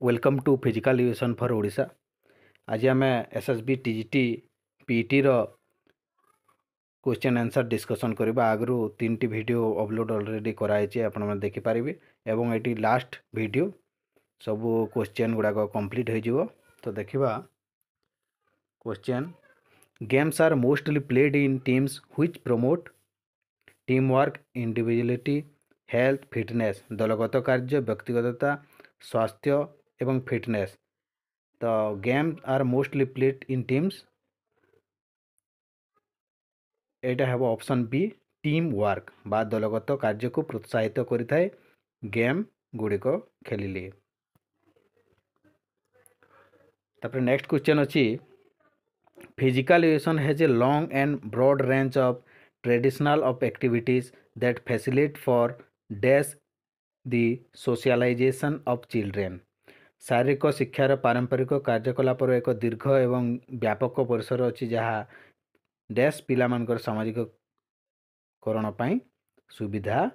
Welcome to physical education for Odisha. आज आम SSB TGT PET रो क्वेश्चन आंसर डिस्कशन करबा। आगु 3टी वीडियो अपलोड ऑलरेडी कराई आपण मैंने देखिपारे एवं ये लास्ट वीडियो सब क्वेश्चन गुड़ाक कंप्लीट हो। तो देखा question games are mostly played in teams which promote team work individuality health fitness. दलगत कार्य व्यक्तिगतता स्वास्थ्य एवं फिटनेस। तो game are mostly played in teams एटा है ऑप्शन बी टीम वर्क बा दलगत कार्य को प्रोत्साहित करिथाए गेम गुड़िक खेलिले। तापर नेक्स्ट क्वेश्चन अच्छी physical education has a long and broad range of traditional of activities that facilitate for dash the socialisation of children. शारीरिक शिक्षार पारंपरिक कार्यकलापर एक दीर्घ एवं व्यापक परिसर अच्छी जहाँ डैश पिलामानकर सामाजिककरण पाई सुविधा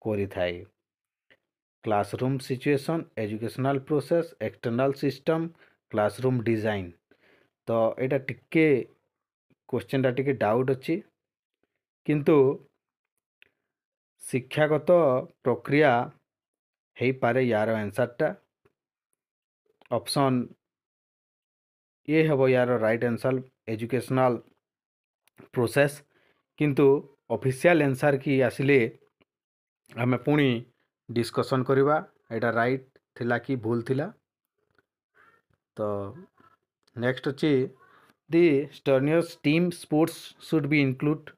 करिथाए। Classroom situation educational process external system classroom design. तो यहाँ टिके क्वेश्चन टा टिके डाउट अच्छी किंतु शिक्षागत प्रक्रिया हो पारे यार आंसरटा ऑप्शन ये हम यार राइट आंसर एजुकेशनल प्रोसेस। किंतु ऑफिशियल आंसर की आसिले आम पुणी डिस्कशन करवा एटा राइट थिला कि भूल थिला। तो नेक्स्ट अच्छी the strenuous team sports should be include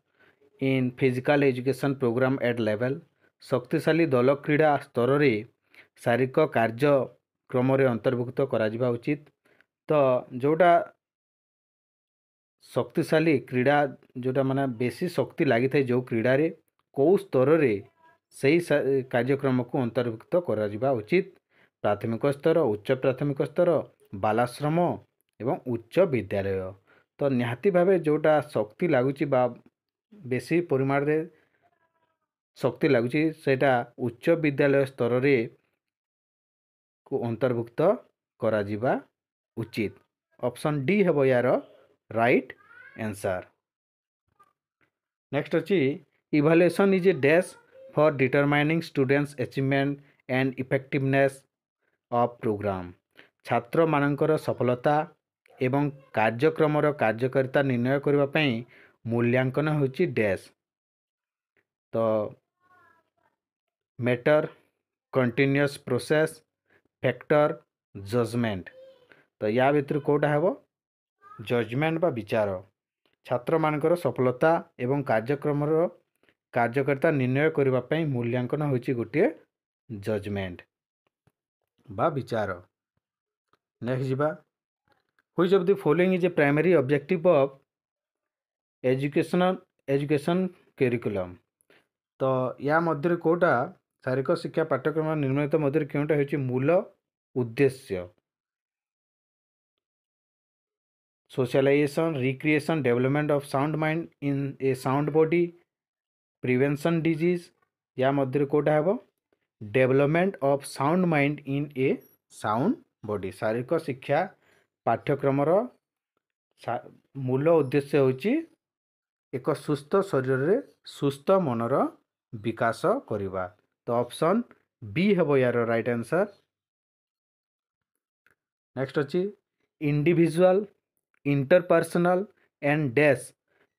in physical education program at level. शक्तिशाली दल क्रीड़ा स्तर रे शारीरिक कार्यक्रम अंतर्भुक्त करा उचित। तो जोटा शक्तिशाली क्रीड़ा जोटा माने बेसी शक्ति लगी था जो क्रीड़ा रे कौ स्तर रे सही कार्यक्रम को अंतर्भुक्त करा उचित। प्राथमिक स्तर उच्च प्राथमिक स्तर बालाश्रम एवं उच्च विद्यालय। तो निहाती भावे जोटा शक्ति लगुच बेसी परिमाण रे शक्ति लगुच सेटा उच्च विद्यालय स्तर रे को अंतर्भुक्त करा उचित। ऑप्शन डी है यार राइट आंसर। नेक्स्ट अच्छी evaluation is a dash for determining students achievement and effectiveness of programme. छात्र मानकर सफलता एवं कार्यक्रम कार्यकारिता निर्णय करने पई मूल्यांकन होची डैश। तो matter continuous process factor judgement. तो या भितर कोटा है जजमेंट बा विचार। छात्र मानकर सफलता एवं कार्यक्रम कार्यकारिता निर्णय करने पई मूल्यांकन होची गोटे जजमेंट बा विचार। नेक्स्ट जीवा which of the following is a primary objective of education curriculum. तो या मध्य कोटा शारीरिक शिक्षा पाठ्यक्रम निर्मित मध्य क्योंटा होची मूल उद्देश्य। Socialisation recreation development of sound mind in a sound body prevention disease. या मध्य कोटा है development of sound mind in a sound body. शारीरिक शिक्षा पाठ्यक्रम मूल उद्देश्य होची एक सुस्थ शरीर रे सुस्थ मनर विकास करिबा। तो ऑप्शन बी है यार राइट आंसर। नेक्स्ट अच्छी individual interpersonal and dash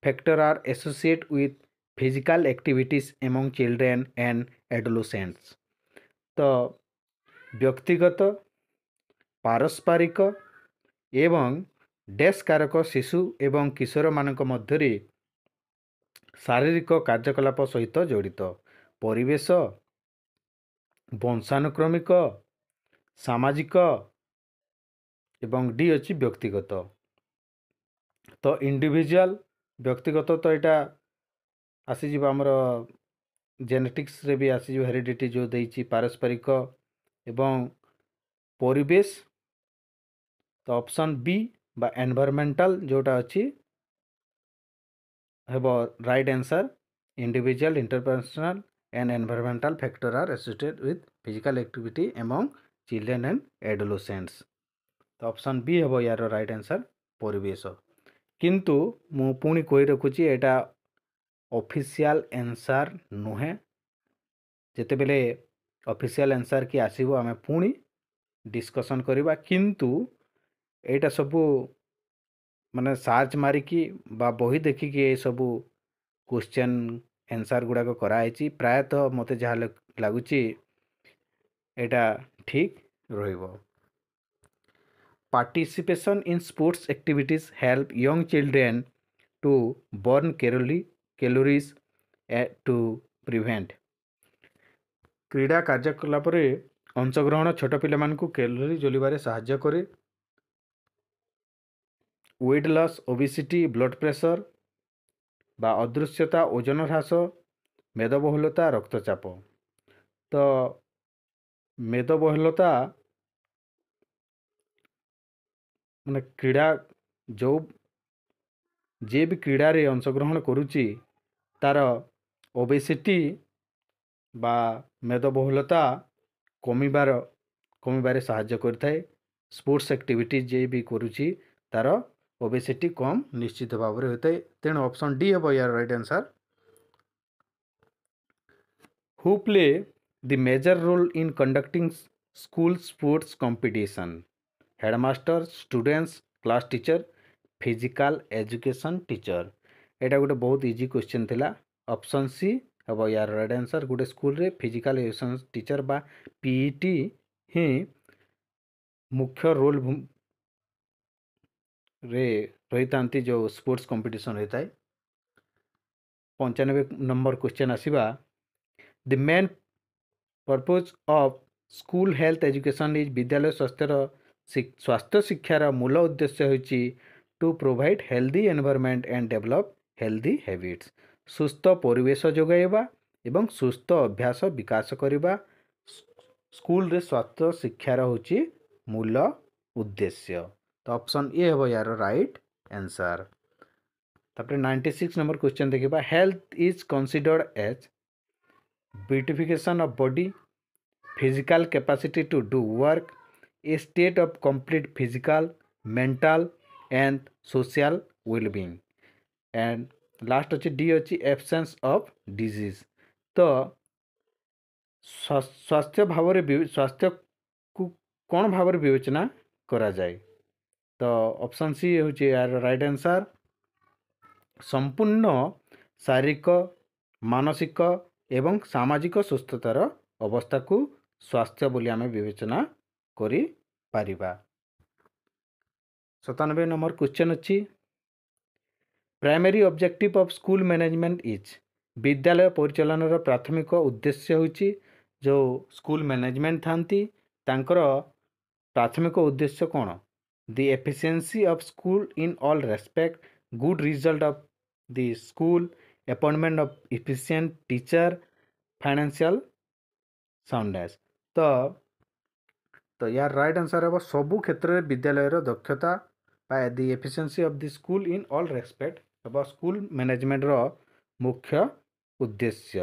factor are associate with physical activities among children and adolescents. तो व्यक्तिगत पारस्परिक एवं डैश कारक शिशु एवं किशोर मानक मध्य शारीरिक कार्यकलाप सहित जड़ित परिवेश वंशानुक्रमिक सामाजिक एवं डी अच्छी व्यक्तिगत। तो इंडिविजुअल व्यक्तिगत तो यहाँ आसीज आमर जेनेटिक्स रे भी आसीज हेरिडिटी जो देइछि पारस्परिक एवं परिवेश। तो ऑप्शन बी बा एनवायरमेंटल जोटा अच्छी हेब right answer. Individual interpersonal and environmental factor are associated with physical activity among children and adolescents. तो ऑप्शन बी हम यार राइट आंसर परिवेश। किंतु मु पुणी कही रखुची एटा ऑफिशियल आंसर नुहे। जेतेबेले ऑफिशियल आंसर की आसीबो आमे पुणी डिस्कशन करबा। किंतु एटा सबू माने सर्च मारिकी बा बही देखिकी ये सबू क्वेश्चन आंसर गुड़ाक कराई। प्रायतः मते जहाँ लगुच एटा ठीक रहिबो। Participation in sports activities help young children to burn calories to prevent. क्रीड़ा कार्यकलाप अंशग्रहण छोट पिलामानकु कैलोरी जलिबारे साहाय्य करे। Weight loss, obesity, blood pressure बा अदृश्यता, ओजन ह्रास, मेदबहुलता, रक्तचाप। तो मेदबहुलता माने क्रीड़ा जो जे भी क्रीड़ा रे अंशग्रहण करुच्ची तार ओबेसिटी बा मेदबहुलता कमिबारे साहाय्य करथाए। स्पोर्ट्स एक्टिविटी जे भी करुच्ची तार ओबेसिटी कम निश्चित भाव में होता है। तेणु ऑप्शन डी हम यार right answer. Who play the major role in conducting school sports competition? Headmaster, students, class teacher, physical education teacher. एटा गोटे बहुत इजी क्वेश्चन थिला। ऑप्शन सी हम यार राइट आंसर। गोटे स्कूल रे फिजिकल एजुकेशन टीचर बा पीईटी ही मुख्य रोल रे रही था जो स्पोर्ट्स कंपटीशन होता है। 95 नंबर क्वेश्चन आसीबा। The main purpose of school health education is विद्यालय स्वास्थ्य शिक्षार मूल उद्देश्य होची to provide healthy environment and develop healthy habits. सुस्थ परिवेश जोगाइबा एवं सुस्थ अभ्यास विकास करबा स्कूल रे स्वास्थ्य शिक्षार होची मूल उद्देश्य। तो ऑप्शन ए हम यार राइट आंसर। तापर 96 नंबर क्वेश्चन देखिबा। Health is considered as beautification of body, physical capacity to do work, a state of complete physical, mental and social wellbeing. And last अच्छी डी अच्छी एब्सेंस ऑफ डिजीज। तो स्वास्थ्य भाव स्वास्थ्य को कौन भाव विवेचना करा जाए? तो ऑप्शन सी हूँ यार राइट आंसर। संपूर्ण शारीरिक, मानसिक एवं सामाजिक सुस्थतार अवस्था को स्वास्थ्य बोली आमे विवेचना करि पारिबा। 97 नंबर क्वेश्चन अच्छी। Primary objective of school management is. विद्यालय परिचालन प्राथमिक उद्देश्य होची जो स्कूल मैनेजमेंट थांती तांकर प्राथमिक उद्देश्य कौन? The efficiency of school in all respect, good result of the school, appointment of efficient teacher, financial soundness. तो यार राइट आंसर है सबु क्षेत्र में विद्यालय दक्षता बा the efficiency of the school in all respect है स्कूल मैनेजमेंट रो मुख्य उद्देश्य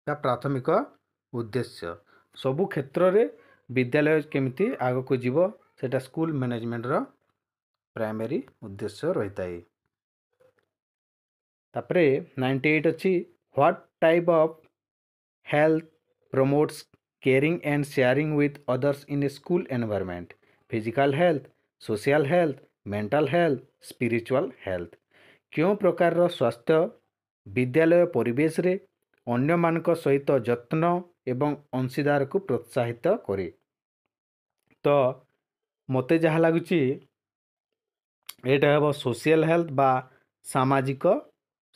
या प्राथमिक उद्देश्य। सबु क्षेत्र में विद्यालय केमिति आग को जीव सेटा स्कूल मैनेजमेंट रो प्राइमरी उद्देश्य रहता है। तापरे 98 अच्छी। What type of health promotes caring and sharing with others in a school environment? Physical health, social health, mental health, spiritual health। क्यों प्रकार स्वास्थ्य विद्यालय परिवेश रे अन्य मानक सहित जत्न एवं अंशीदार को प्रोत्साहित करे? तो मते जहाँ लगुच एटा हम सोशल हेल्थ बा सामाजिक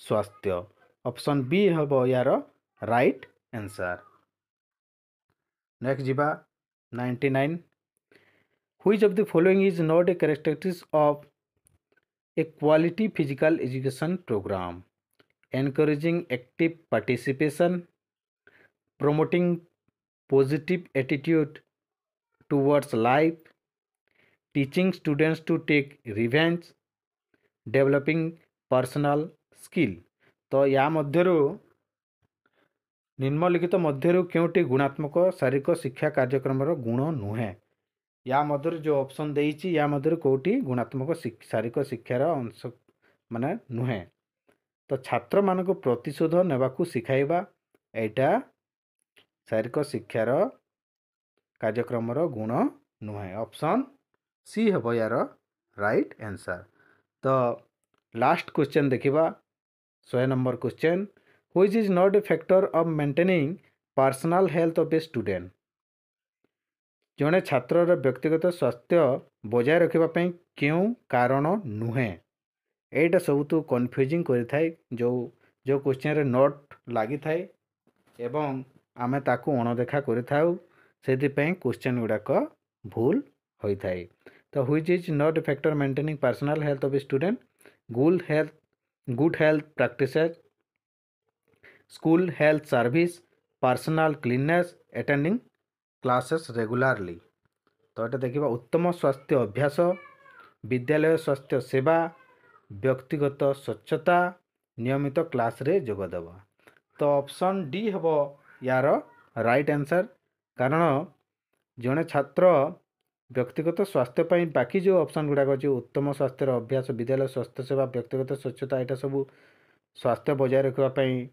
स्वास्थ्य। ऑप्शन बी हम यार राइट आंसर। नेक्स्ट जीवा 99। Which of the following is not a characteristics of a quality physical education programme? Encouraging active participation, promoting positive attitude towards life, teaching students to take revenge, developing personal skill। तो या मध्यरु निम्नलिखित मध्यरु केउटी गुणात्मक शारीरिक शिक्षा कार्यक्रम गुण नुहे या मध्यरु जो ऑप्शन देइछि या मध्यरु कोउटी गुणात्मक शारीरिक शिक्षार अंश माने नुहे तो छात्र मानक प्रतिशोध नेबाकू शिखाइबा एटा शारीरिक शिक्षार कार्यक्रम गुण नुहे ऑप्शन सी हम यार राइट आंसर। तो लास्ट क्वेश्चन देखिबा 100 number question which is not a factor of maintaining personal health of a student जड़े छात्र व्यक्तिगत स्वास्थ्य बजाय रखापी क्यों कारण नुहे एटा सब तो कन्फ्यूजिंग करें जो जो क्वेश्चन रे नोट लगी थाए एवं आमे ताकू अणदेखा करें क्वेश्चन गुड़ाक भूल होता है। तो which is not a factor maintaining personal health of a student good health practices school health service personal cleanness attending classes regularly. तो ये देखा उत्तम स्वास्थ्य अभ्यास विद्यालय स्वास्थ्य सेवा व्यक्तिगत स्वच्छता नियमित क्लास रे जोगदेव। तो ऑप्शन डी हम यार राइट आंसर कारण जड़े छात्र व्यक्तिगत स्वास्थ्य पर बाकी जो ऑप्शन गुड़ाक अच्छे उत्तम स्वास्थ्य अभ्यास विद्यालय स्वास्थ्य सेवा व्यक्तिगत स्वच्छता यहाँ सब स्वास्थ्य बजाय रखापी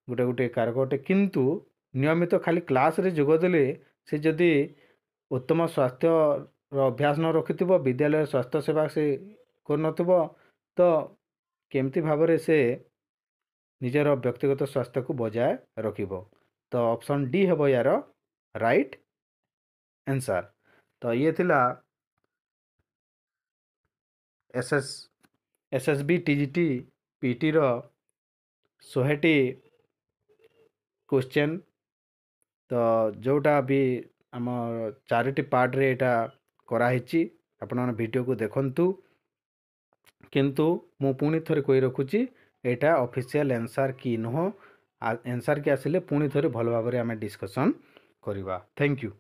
गोटे गोटे कारक अटे किंतु नियमित खाली क्लास रे जोगदेले से जदि उत्तम स्वास्थ्य अभ्यास न रखि विद्यालय स्वास्थ्य सेवा से कर तो केमती भाव से निजर व्यक्तिगत स्वास्थ्य को बजाय रखिब। तो ऑप्शन डी हम यार राइट आंसर। तो ये थिला एसएसबी टीजीटी पीटी रो 100टी क्वेश्चन। तो जोटा भी आम 4टी पार्ट रे एटा कराही आपण वीडियो को देखंतु किंतु मु पुणी थरे कहि रखुची एटा ऑफिशियल आंसर की नुह आंसर के आसिले पुणी थरे भल भाव में आम डिस्कशन करिबा। Thank you.